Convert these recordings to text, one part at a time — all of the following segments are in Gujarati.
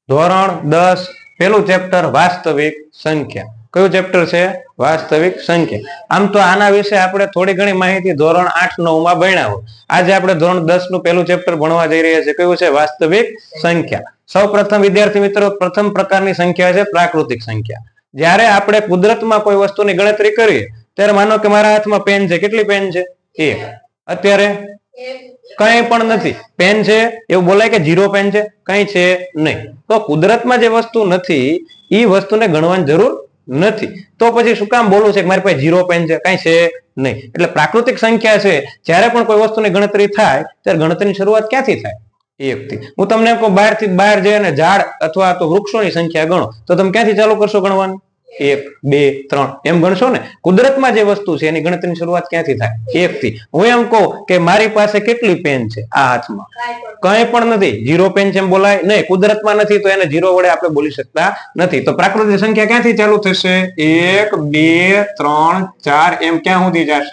ધોરણ 10 પેલું ચેપ્ટર વાસ્તવિક સંખ્યા. કયું ચેપ્ટર છે? વાસ્તવિક સંખ્યા. આમ તો આના વિશે આપણે થોડી ઘણી માહિતી ધોરણ 8-9 માં ભણ્યા હોય. આજે આપણે ધોરણ 10 નું પેલું ચેપ્ટર ભણવા જઈ રહ્યા છીએ. કયું છે? વાસ્તવિક સંખ્યા. સૌ પ્રથમ વિદ્યાર્થી મિત્રો, પ્રથમ પ્રકારની સંખ્યા છે પ્રાકૃતિક સંખ્યા. જ્યારે આપણે કુદરતમાં કોઈ વસ્તુની ગણતરી કરીએ ત્યારે માનો કે મારા હાથમાં પેન છે. કેટલી પેન છે? 1. અત્યારે કઈ પણ નથી, પેન છે એવું બોલાય કે 0 પેન છે? કઈ છે નહીં. તો કુદરતમાં જે વસ્તુ નથી એ વસ્તુને ગણવાની જરૂર નથી. તો પછી શું કામ બોલવું છે કે મારી પાસે 0 પેન છે? કઈ છે નહીં. એટલે પ્રાકૃતિક સંખ્યા છે. જ્યારે પણ કોઈ વસ્તુની ગણતરી થાય ત્યારે ગણતરીની શરૂઆત ક્યાંથી થાય? 1 થી. હું તમને કહું બહાર જઈને ઝાડ અથવા તો વૃક્ષોની સંખ્યા ગણો તો તમે ક્યાંથી ચાલુ કરશો ગણવાનું? 1, 2, 3 એમ ગણશો ને. કુદરતમાં જે વસ્તુ છે એની ગણતરીની શરૂઆત ક્યાંથી થાય? 1 થી. હું એમ કહું કે મારી પાસે કેટલી પેન છે? આ હાથમાં કઈ પણ નથી, 0 પેન છે એમ બોલાય નહીં. કુદરતમાં નથી તો એને 0 વડે આપણે બોલી શકતા નથી. તો પ્રાકૃતિક સંખ્યા ક્યાંથી ચાલુ થશે? 1, 2, 3, 4 એમ ક્યાં સુધી જશે?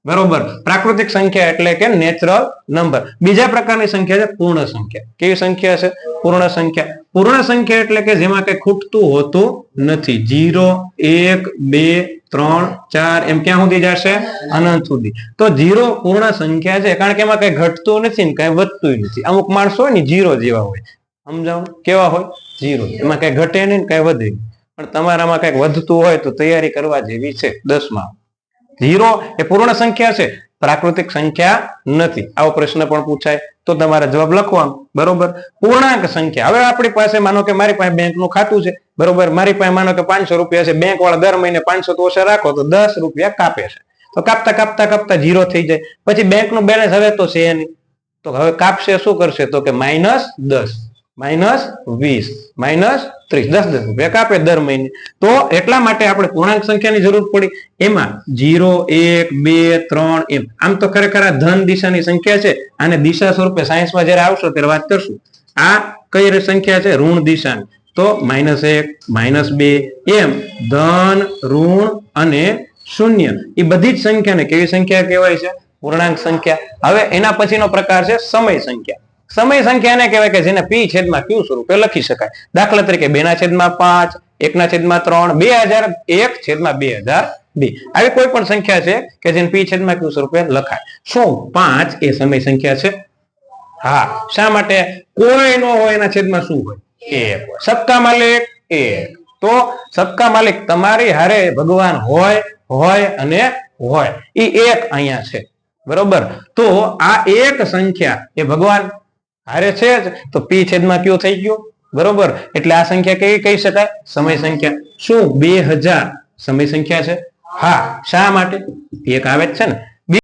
બરોબર. પ્રાકૃતિક સંખ્યા એટલે કે નેચરલ નંબર. બીજા પ્રકારની સંખ્યા છે પૂર્ણ સંખ્યા. કેવી સંખ્યા છે? પૂર્ણ સંખ્યા. પૂર્ણ સંખ્યા એટલે કે જેમાં કઈ ખૂટતું હોતું નથી. 0, 1, 2, 3, 4 એમ ક્યાં સુધી જશે? અનંત સુધી. તો 0 પૂર્ણ સંખ્યા છે કારણ કે એમાં કઈ ઘટતું નથી ને કઈ વધતું નથી. અમુક માણસો હોય ને 0 જેવા હોય. સમજાવ કેવા હોય? 0. એમાં કઈ ઘટે નહીં ને કઈ વધે નહીં. પણ તમારામાં કઈક વધતું હોય તો તૈયારી કરવા જેવી છે. 10 માં 0 એ પૂર્ણ સંખ્યા છે, પ્રાકૃતિક સંખ્યા નથી. આવો પ્રશ્ન પણ પૂછાય તો તમારે જવાબ લખવાનો. બરોબર. પૂર્ણાંક સંખ્યા. હવે આપણી પાસે માનો કે મારી પાસે બેંકનું ખાતું છે. બરોબર. મારી પાસે માનો કે 500 રૂપિયા છે. બેંક વાળા દર મહિને 500 તો ઓછા રાખો તો 10 રૂપિયા કાપે છે. તો કાપતા કાપતા કાપતા 0 થઈ જાય. પછી બેંકનું બેલેન્સ હવે તો છે નહીં. તો હવે કાપશે શું કરશે? તો કે -10, -20, -30, 10 રૂપિયા કાપે દર મહિને. તો એટલા માટે આપણે પૂર્ણાંક સંખ્યાની જરૂર પડી. એમાં 0, 1, 2, 3 એમ. આમ તો ખરેખર આ ધન દિશાની સંખ્યા છે. આને દિશા સ્વરૂપે સાયન્સમાં જયારે આવશો ત્યારે વાત કરશું. આ કઈ સંખ્યા છે? ઋણ દિશાની. તો -1, -2 એમ ધન, ઋણ અને શૂન્ય એ બધી જ સંખ્યાને કેવી સંખ્યા કહેવાય છે? પૂર્ણાંક સંખ્યા. હવે એના પછીનો પ્રકાર છે સમય સંખ્યા. સમય સંખ્યા એને કહેવાય કે જેને p/q સ્વરૂપે લખી શકાય. દાખલા તરીકે 2/5, 1/3, 2001/2002. આવી કોઈ પણ સંખ્યા છે કે જેને p/q સ્વરૂપે લખાય. શું 5 એ સમય સંખ્યા છે? હા. શા માટે? કોઈ નો હોય એના છેદમાં શું હોય? 1. સબકા માલિક 1. તો સબકા માલિક તમારી હારે ભગવાન હોય અને હોય. એ 1 અહીંયા છે. બરોબર. તો આ એક સંખ્યા એ ભગવાન હારે છે જ. તો p/q થઈ ગયો. બરોબર. એટલે આ સંખ્યા કેવી કહી શકાય? સમય સંખ્યા. શું 2000 સમય સંખ્યા છે? હા. શા માટે? 1 આવે જ છે ને.